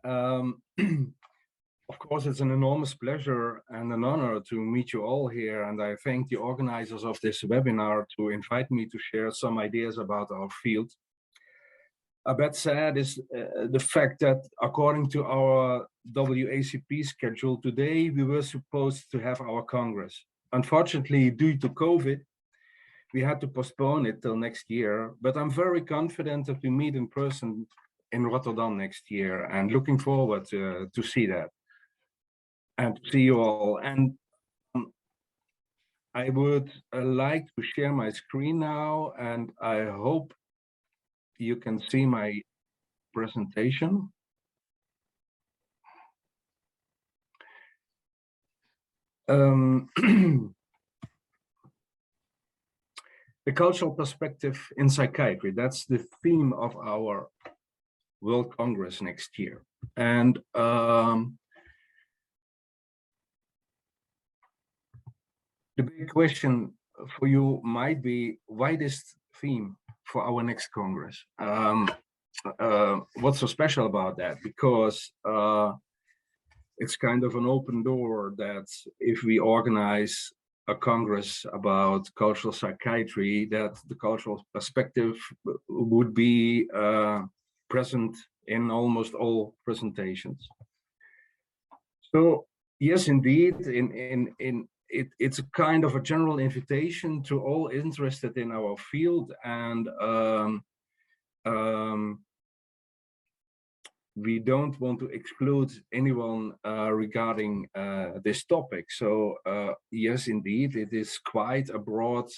Of course, it's an enormous pleasure and an honor to meet you all here, and I thank the organizers of this webinar to invite me to share some ideas about our field. A bit sad is the fact that according to our WACP schedule today, we were supposed to have our Congress. Unfortunately, due to COVID, we had to postpone it till next year, but I'm very confident that we meet in person in Rotterdam next year and looking forward to see that and to see you all. And I would like to share my screen now, and I hope you can see my presentation. The cultural perspective in psychiatry, that's the theme of our World Congress next year. And the big question for you might be, why this theme for our next Congress? What's so special about that? Because it's kind of an open door that if we organize a Congress about cultural psychiatry, that the cultural perspective would be present in almost all presentations. So yes, indeed, it's a kind of a general invitation to all interested in our field, and we don't want to exclude anyone regarding this topic. So yes, indeed, it is quite a broad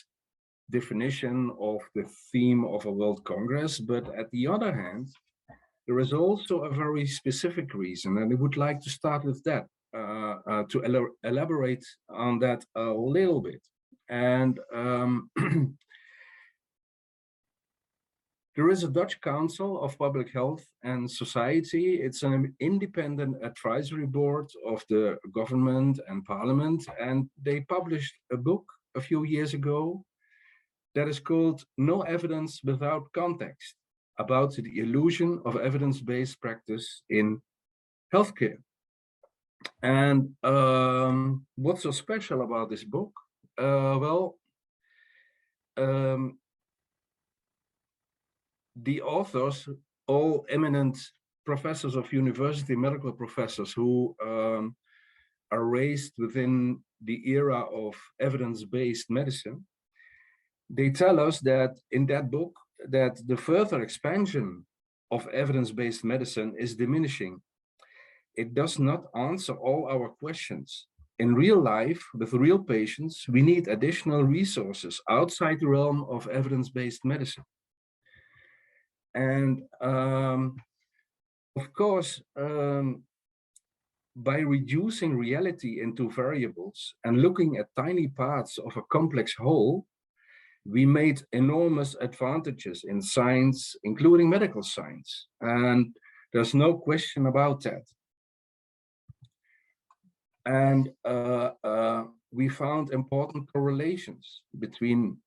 definition of the theme of a World Congress, but at the other hand, there is also a very specific reason, and I would like to start with that, to elaborate on that a little bit. And there is a Dutch Council of Public Health and Society. It's an independent advisory board of the government and parliament, and they published a book a few years ago that is called No Evidence Without Context, about the illusion of evidence-based practice in healthcare. And what's so special about this book? The authors, all eminent professors of university, medical professors who are raised within the era of evidence-based medicine, they tell us that in that book that the further expansion of evidence-based medicine is diminishing. It does not answer all our questions. In real life, with real patients, we need additional resources outside the realm of evidence-based medicine. And of course, by reducing reality into variables and looking at tiny parts of a complex whole, we made enormous advantages in science, including medical science. And there's no question about that. And we found important correlations between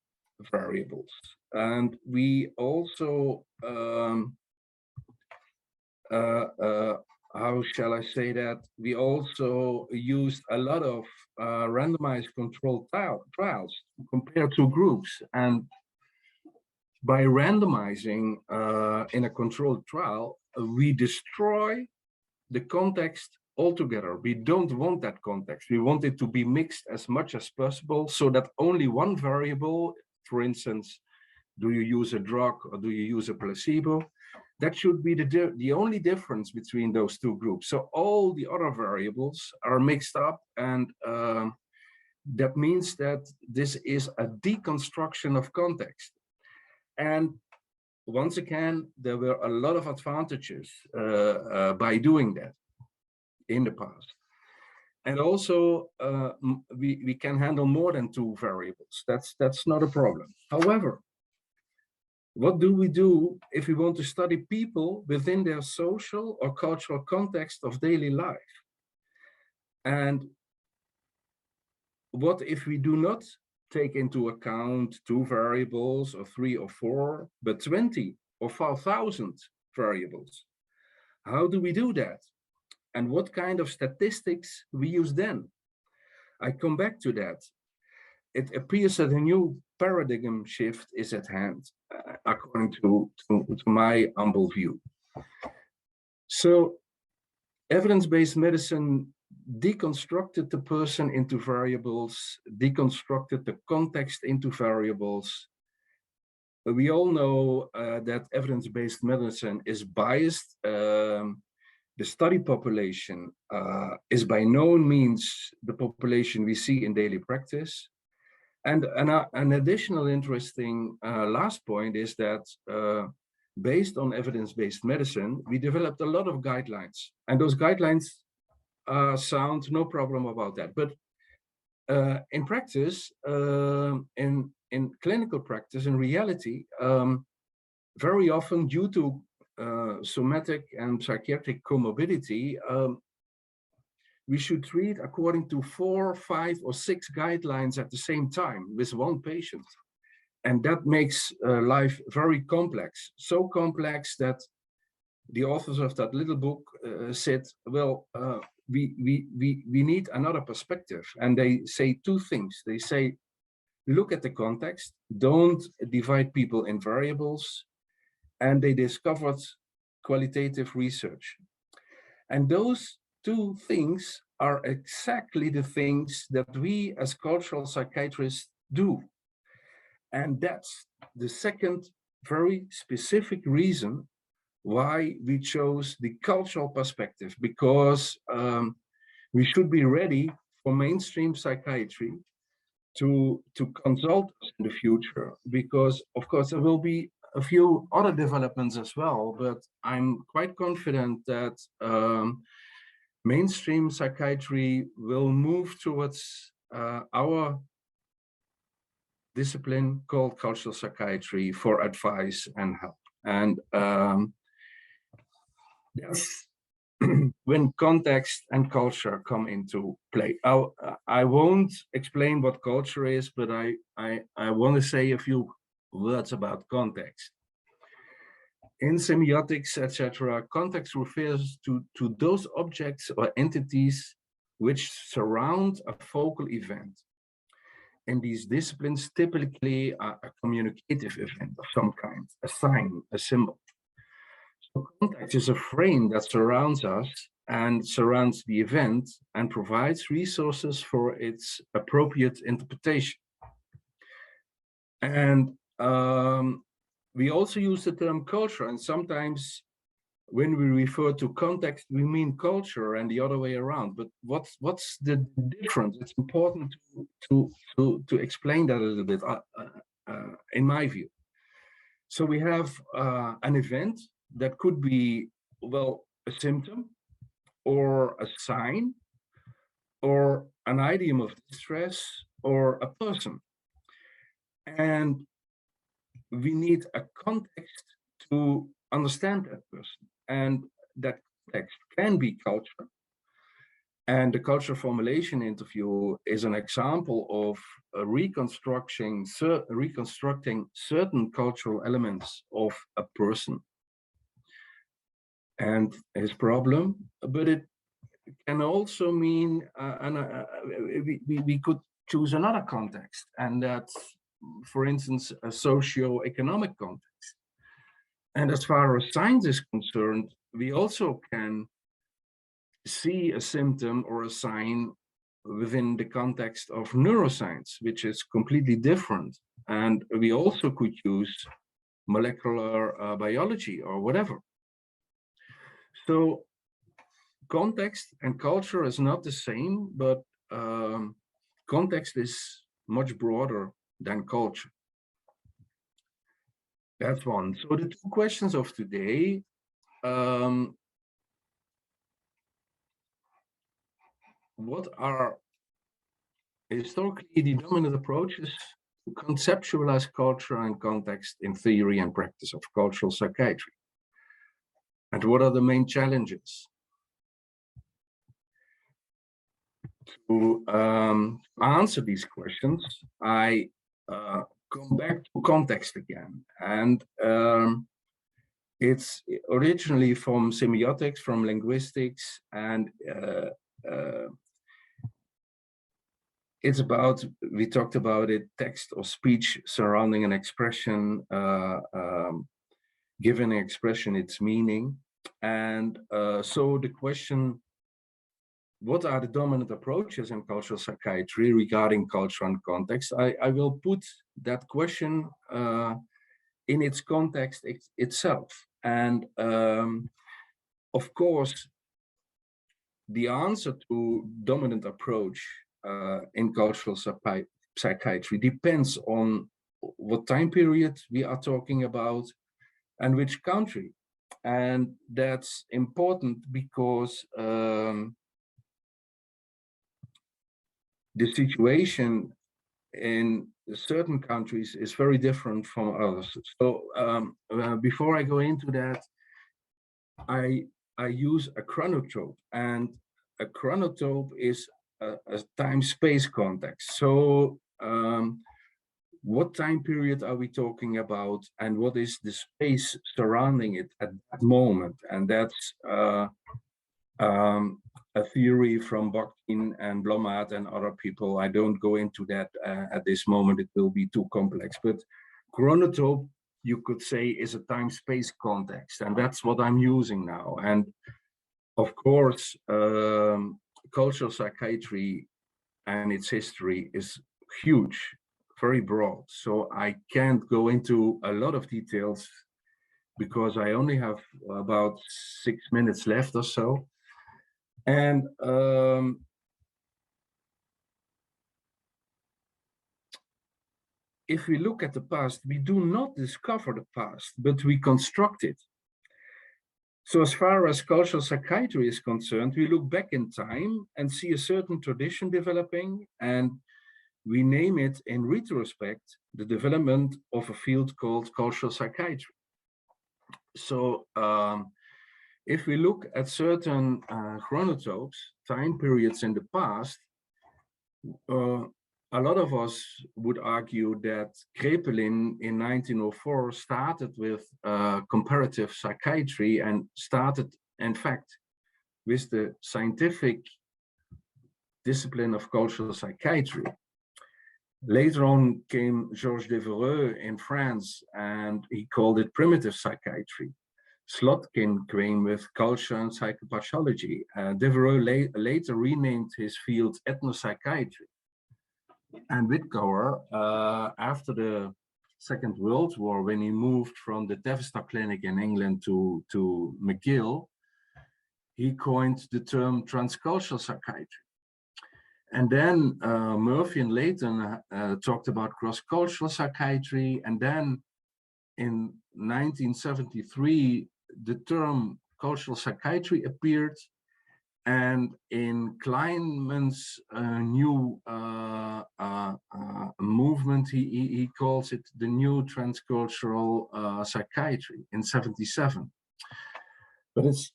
variables. And we also, how shall I say that? We also used a lot of randomized controlled trials compared to groups. And by randomizing in a controlled trial, we destroy the context altogether. We don't want that context. We want it to be mixed as much as possible so that only one variable, for instance, do you use a drug or do you use a placebo? That should be the only difference between those two groups. So all the other variables are mixed up, and that means that this is a deconstruction of context. And once again, there were a lot of advantages by doing that in the past. And also, we can handle more than two variables. That's not a problem. However, what do we do if we want to study people within their social or cultural context of daily life? And what if we do not take into account two variables or three or four, but 20 or 4,000 variables? How do we do that? And what kind of statistics we use then? I come back to that. It appears that a new paradigm shift is at hand, according to my humble view. So evidence-based medicine deconstructed the person into variables, deconstructed the context into variables. We all know that evidence-based medicine is biased. The study population is by no means the population we see in daily practice. And an additional interesting last point is that based on evidence-based medicine, we developed a lot of guidelines. And those guidelines sound no problem about that. But in practice, in clinical practice, in reality, very often due to somatic and psychiatric comorbidity, we should treat according to 4, 5, or 6 guidelines at the same time with one patient. And that makes life very complex, so complex that the authors of that little book said, well, we need another perspective. And they say 2 things. They say, look at the context, don't divide people in variables. And they discovered qualitative research. And those 2 things are exactly the things that we as cultural psychiatrists do. And that's the second very specific reason why we chose the cultural perspective, because we should be ready for mainstream psychiatry to consult us in the future, because of course there will be a few other developments as well, but I'm quite confident that mainstream psychiatry will move towards our discipline called cultural psychiatry for advice and help. And that's when context and culture come into play. I won't explain what culture is, but I want to say a few words about context. In semiotics, etc., context refers to those objects or entities which surround a focal event. In these disciplines, typically a communicative event of some kind, a sign, a symbol. So context is a frame that surrounds us and surrounds the event and provides resources for its appropriate interpretation. And we also use the term culture, and sometimes when we refer to context, we mean culture and the other way around. But what's the difference? It's important to explain that a little bit, in my view. So we have an event that could be, well, a symptom or a sign or an idiom of distress or a person. And we need a context to understand that person. And that context can be culture. And the culture formulation interview is an example of reconstructing certain cultural elements of a person and his problem, but it can also mean, we could choose another context, and that's, for instance, a socio-economic context. And as far as science is concerned, we also can see a symptom or a sign within the context of neuroscience, which is completely different. And we also could use molecular biology or whatever. So context and culture is not the same, but context is much broader than culture. That's one. So the 2 questions of today, what are historically the dominant approaches to conceptualize culture and context in theory and practice of cultural psychiatry? And what are the main challenges? To answer these questions, I come back to context again. And It's originally from semiotics, from linguistics, and it's about, we talked about it, text or speech surrounding an expression, giving an expression its meaning. And so the question, what are the dominant approaches in cultural psychiatry regarding culture and context? I will put that question in its context itself. And of course, the answer to dominant approach in cultural psychiatry depends on what time period we are talking about and which country. And that's important because the situation in certain countries is very different from others. So before I go into that, I use a chronotrope, and a chronotrope is a time-space context. So what time period are we talking about, and what is the space surrounding it at that moment? And that's a theory from Bakhtin and Blommaert and other people. I don't go into that at this moment, it will be too complex. But chronotrope, you could say, is a time-space context, and that's what I'm using now. And of course, cultural psychiatry and its history is huge, very broad. So I can't go into a lot of details because I only have about 6 minutes left or so. And if we look at the past, we do not discover the past, but we construct it. So as far as cultural psychiatry is concerned, we look back in time and see a certain tradition developing, and we name it in retrospect the development of a field called cultural psychiatry. So if we look at certain chronotopes, time periods in the past, a lot of us would argue that Kraepelin in 1904 started with comparative psychiatry and started, in fact, with the scientific discipline of cultural psychiatry. Later on came Georges Devereux in France, and he called it primitive psychiatry. Slotkin came with culture and psychopathology. Devereux later renamed his field ethnopsychiatry. And Whitcower, after the Second World War, when he moved from the Tavistock Clinic in England to McGill, he coined the term transcultural psychiatry. And then Murphy and Layton talked about cross-cultural psychiatry. And then in 1973, the term cultural psychiatry appeared. And in Kleinman's new movement, he calls it the new transcultural psychiatry in 77. But it's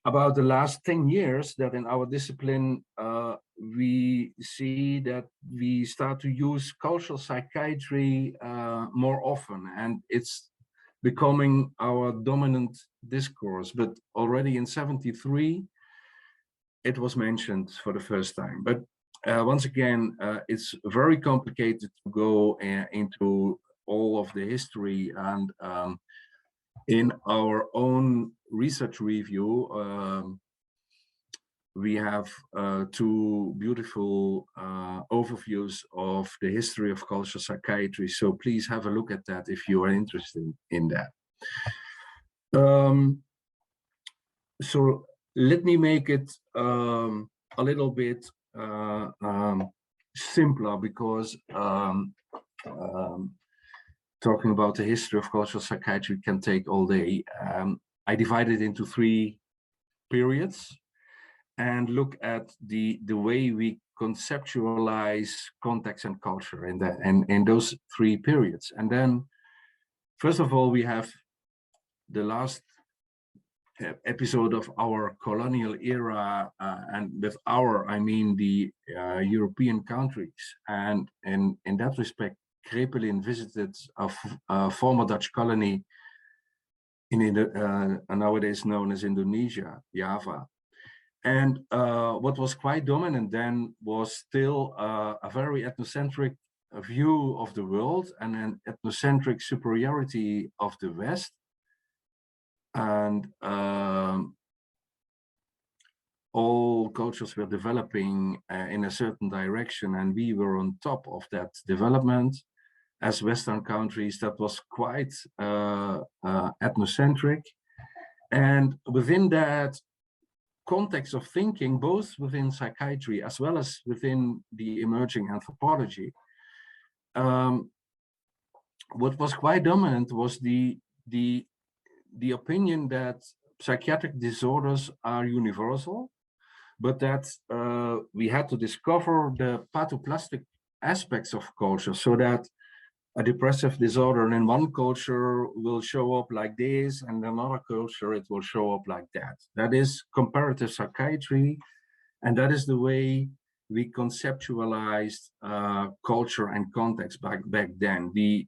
about the last 10 years that in our discipline, we see that we start to use cultural psychiatry more often, and it's becoming our dominant discourse. But already in 73, it was mentioned for the first time. But once again, it's very complicated to go into all of the history. And in our own research review, we have two beautiful overviews of the history of cultural psychiatry. So please have a look at that if you are interested in that. So let me make it a little bit simpler, because talking about the history of cultural psychiatry can take all day. I divided into 3 periods and look at the way we conceptualize context and culture in those 3 periods. And then, first of all, we have the last episode of our colonial era, and with our, I mean the European countries. And in that respect, Kraepelin visited a former Dutch colony nowadays known as Indonesia, Java. And what was quite dominant then was still a very ethnocentric view of the world and an ethnocentric superiority of the West. And all cultures were developing in a certain direction, and we were on top of that development. As Western countries, that was quite ethnocentric. And within that context of thinking, both within psychiatry as well as within the emerging anthropology, what was quite dominant was the opinion that psychiatric disorders are universal, but that we had to discover the pathoplastic aspects of culture, so that a depressive disorder in one culture will show up like this, and in another culture it will show up like that. That is comparative psychiatry, and that is the way we conceptualized culture and context back then. We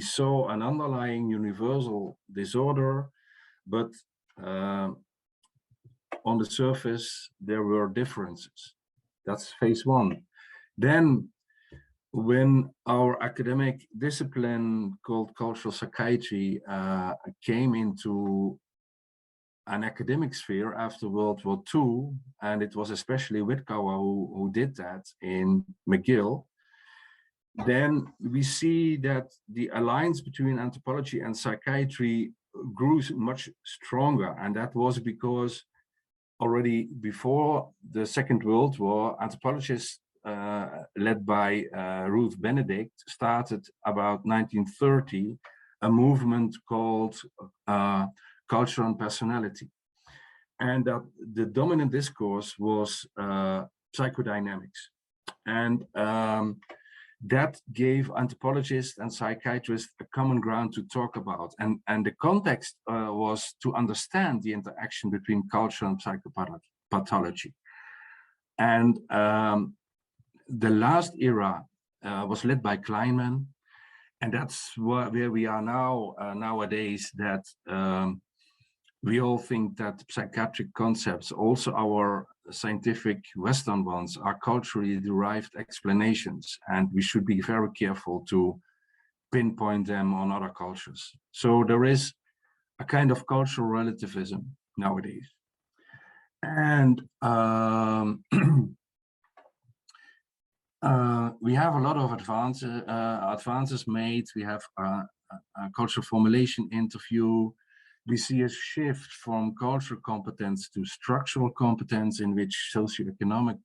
saw an underlying universal disorder, but on the surface there were differences. That's phase one. Then, when our academic discipline called cultural psychiatry came into an academic sphere after World War II, and it was especially Wittgauer who did that in McGill, then we see that the alliance between anthropology and psychiatry grew much stronger. And that was because already before the Second World War, anthropologists led by Ruth Benedict started about 1930 a movement called Culture and Personality. And the dominant discourse was psychodynamics. And that gave anthropologists and psychiatrists a common ground to talk about. And the context was to understand the interaction between culture and psychopathology. And the last era was led by Kleinman, and that's where we are now nowadays, that we all think that psychiatric concepts, also our scientific Western ones, are culturally derived explanations, and we should be very careful to pinpoint them on other cultures. So there is a kind of cultural relativism nowadays. And we have a lot of advances made. We have a cultural formulation interview. We see a shift from cultural competence to structural competence, in which socioeconomic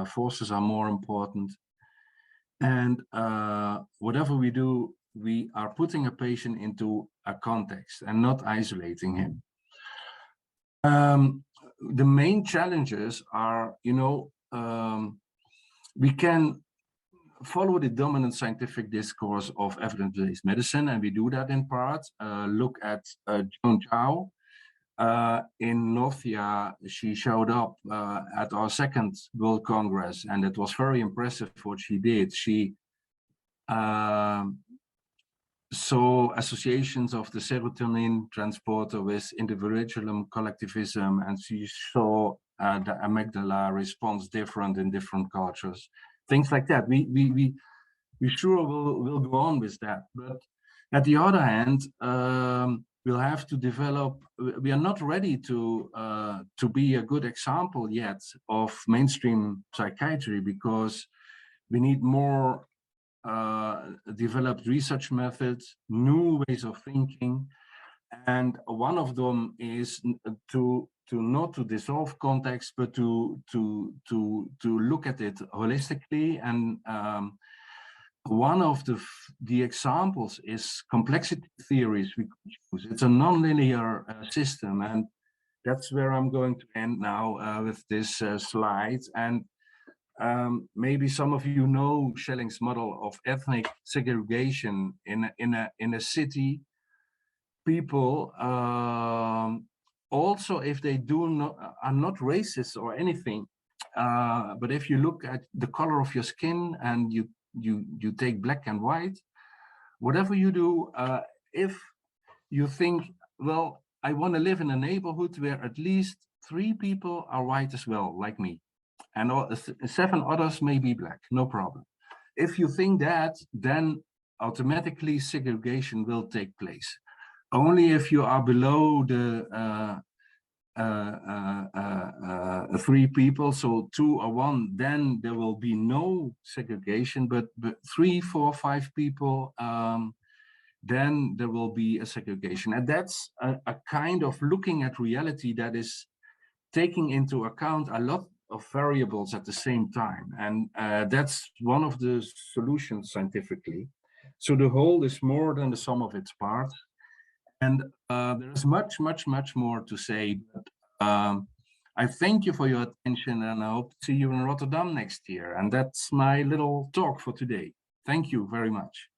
forces are more important. And whatever we do, we are putting a patient into a context and not isolating him. The main challenges are, we can follow the dominant scientific discourse of evidence-based medicine, and we do that in part. Look at Joan Zhao. In Nothia, she showed up at our second World Congress, and it was very impressive what she did. She saw associations of the serotonin transporter with individualism, collectivism, and she saw the amygdala response different in different cultures. Things like that. We sure will go on with that. But at the other hand, we'll have to develop. We are not ready to be a good example yet of mainstream psychiatry, because we need more developed research methods, new ways of thinking, and one of them is to not to dissolve context, but to look at it holistically. And one of the examples is complexity theories we could use. It's a nonlinear system, and that's where I'm going to end now with this slide. And maybe some of you know Schelling's model of ethnic segregation in a city. People, also if they are not racist or anything, but if you look at the color of your skin and you take black and white, whatever you do, if you think well, I want to live in a neighborhood where at least 3 people are white as well, like me, and 7 others may be black, no problem. If you think that, then automatically segregation will take place. Only if you are below the 3 people, so 2 or 1, then there will be no segregation, but 3, 4, 5 people, then there will be a segregation. And that's a kind of looking at reality that is taking into account a lot of variables at the same time. And that's one of the solutions scientifically. So the whole is more than the sum of its parts. And there's much, much, much more to say. But, I thank you for your attention, and I hope to see you in Rotterdam next year. And that's my little talk for today. Thank you very much.